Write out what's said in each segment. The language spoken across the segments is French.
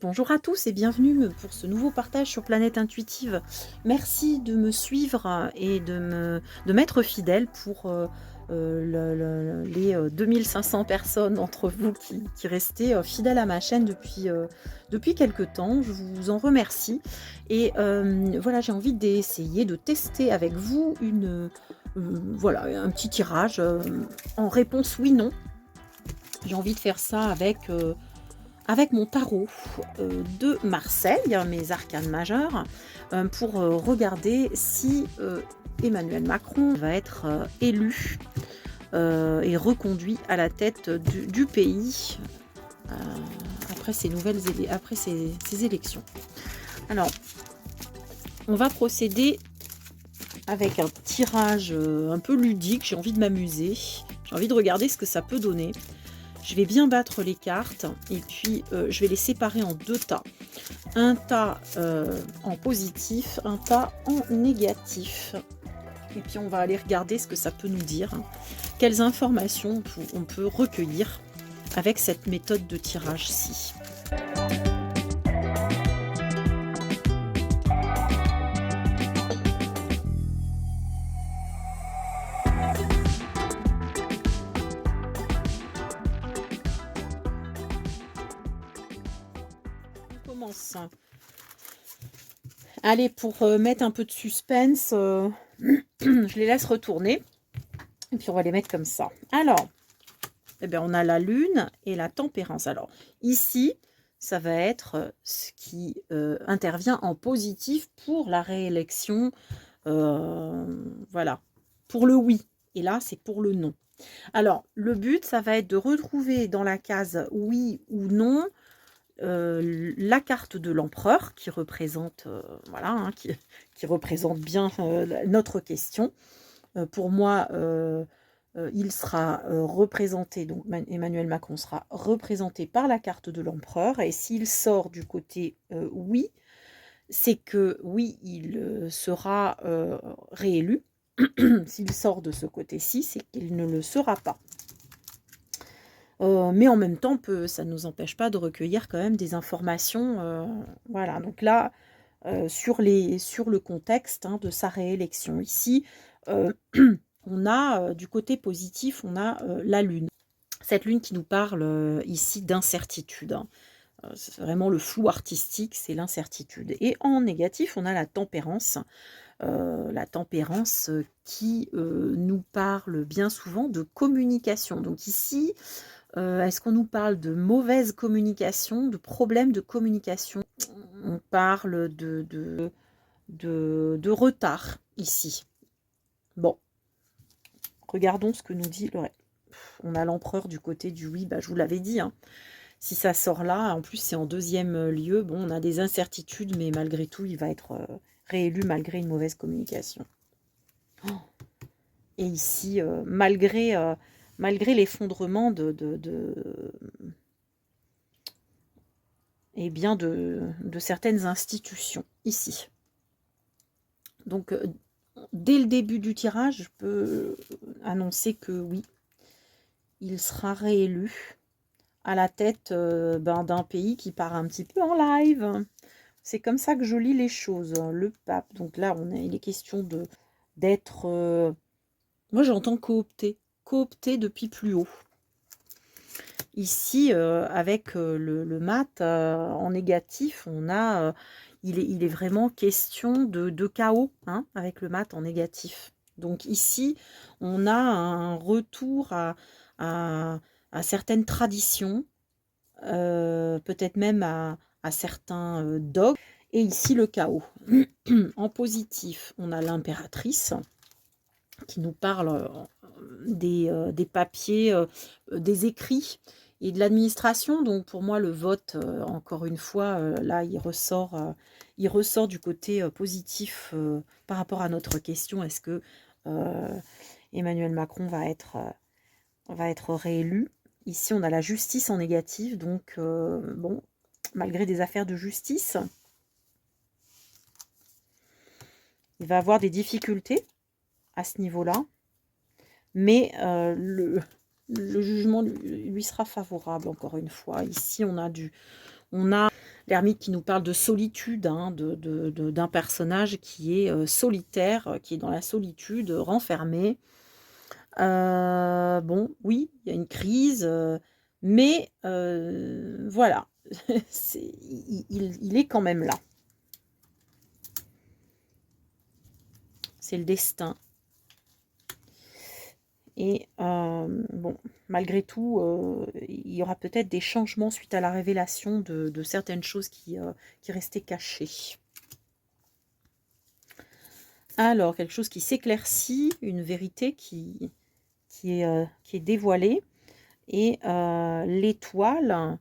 Bonjour à tous et bienvenue pour ce nouveau partage sur Planète Intuitive. Merci de me suivre et de m'être fidèle pour les 2500 personnes d'entre vous qui restez fidèles à ma chaîne depuis quelques temps. Je vous en remercie. Et voilà, j'ai envie d'essayer de tester avec vous voilà, un petit tirage en réponse oui-non. J'ai envie de faire ça avec mon tarot de Marseille, mes arcanes majeurs, pour regarder si Emmanuel Macron va être élu et reconduit à la tête du pays après ces élections. Alors, on va procéder avec un tirage un peu ludique. J'ai envie de m'amuser, j'ai envie de regarder ce que ça peut donner. Je vais bien battre les cartes et puis je vais les séparer en deux tas. Un tas en positif, un tas en négatif. Et puis on va aller regarder ce que ça peut nous dire. Quelles informations on peut recueillir avec cette méthode de tirage-ci. On commence. Allez, pour mettre un peu de suspense, je les laisse retourner. Et puis on va les mettre comme ça. Alors, eh bien, on a la lune et la tempérance. Alors, ici, ça va être ce qui intervient en positif pour la réélection. Voilà, pour le oui. Et là, c'est pour le non. Alors, le but, ça va être de retrouver dans la case oui ou non la carte de l'empereur qui représente, voilà, hein, qui représente bien notre question. Pour moi, il sera représenté, donc Emmanuel Macron sera représenté par la carte de l'empereur, et s'il sort du côté oui, c'est que oui, il sera réélu. S'il sort de ce côté-ci, c'est qu'il ne le sera pas. Mais en même temps, ça ne nous empêche pas de recueillir quand même des informations. Voilà, donc là, sur le contexte de sa réélection. Ici, on a, du côté positif, on a la lune. Cette lune qui nous parle ici d'incertitude. C'est vraiment le flou artistique, c'est l'incertitude. Et en négatif, on a la tempérance. Qui nous parle bien souvent de communication. Donc ici, est-ce qu'on nous parle de mauvaise communication, de problèmes de communication? On parle de retard ici. Bon, regardons ce que nous dit le... On a l'empereur du côté du oui, bah, je vous l'avais dit. Hein. Si ça sort là, en plus c'est en deuxième lieu, bon, on a des incertitudes, mais malgré tout, il va être réélu malgré une mauvaise communication. Oh. Et ici, malgré l'effondrement eh bien de certaines institutions ici. Donc, dès le début du tirage, je peux annoncer que oui, il sera réélu à la tête d'un pays qui part un petit peu en live. C'est comme ça que je lis les choses. Le pape, donc là, il est question d'être... moi, j'entends coopter depuis plus haut. Ici, avec le mat en négatif, on a, il est vraiment question de chaos avec le mat en négatif. Donc ici, on a un retour à certaines traditions, peut-être même à certains dogmes. Et ici, le chaos. En positif, on a l'impératrice qui nous parle des papiers, des écrits, et de l'administration. Donc pour moi, le vote, encore une fois, là, il ressort du côté positif par rapport à notre question. Est-ce que Emmanuel Macron va être réélu? Ici, on a la justice en négatif, donc bon, malgré des affaires de justice, il va avoir des difficultés à ce niveau-là, mais le jugement lui sera favorable, encore une fois. Ici, on a l'ermite qui nous parle de solitude, hein, d'un personnage qui est solitaire, qui est dans la solitude, renfermé. Bon, oui, il y a une crise, mais voilà, il est quand même là. C'est le destin. Et bon, malgré tout, il y aura peut-être des changements suite à la révélation de certaines choses qui restaient cachées. Alors, quelque chose qui s'éclaircit, une vérité qui est dévoilée. Et l'étoile,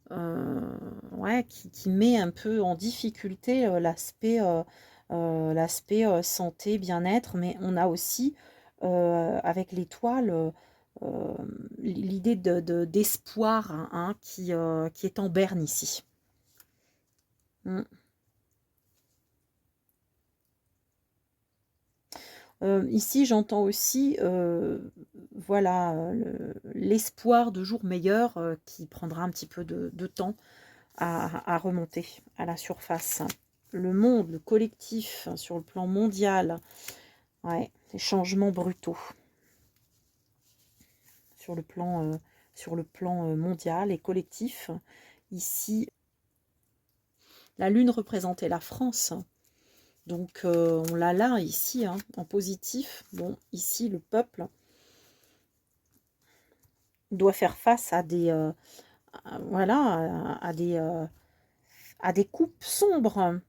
ouais, qui met un peu en difficulté l'aspect santé, bien-être, mais on a aussi avec l'étoile l'idée d'espoir, hein, qui est en berne ici. Ici, j'entends aussi voilà, l'espoir de jours meilleurs qui prendra un petit peu de temps à remonter à la surface. Le monde, le collectif, sur le plan mondial, ouais, des changements brutaux. Sur le plan mondial et collectif, ici, la Lune représentait la France. Donc, on l'a là, ici, hein, en positif. Bon, ici, le peuple doit faire face à des... voilà, à des coupes sombres.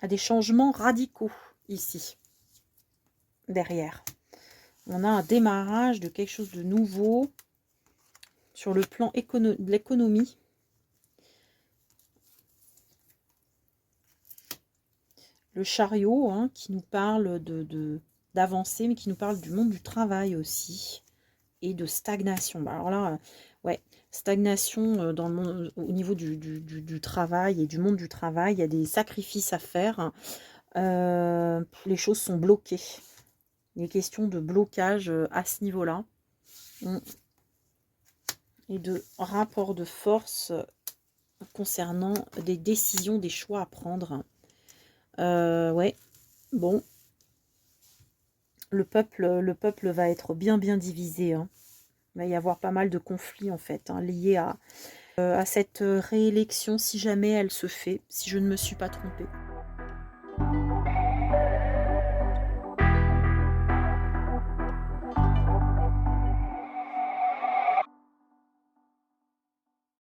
À des changements radicaux, ici, derrière. On a un démarrage de quelque chose de nouveau sur le plan de l'économie. Le chariot, hein, qui nous parle d'avancer, mais qui nous parle du monde du travail aussi, et de stagnation. Alors là, ouais, stagnation dans le monde, au niveau du travail et du monde du travail, il y a des sacrifices à faire. Les choses sont bloquées. Il est question de blocage à ce niveau-là. Et de rapport de force concernant des décisions, des choix à prendre. Ouais, bon. Le peuple va être bien divisé. Hein. Il va y avoir pas mal de conflits, en fait, hein, liés à cette réélection, si jamais elle se fait, si je ne me suis pas trompée.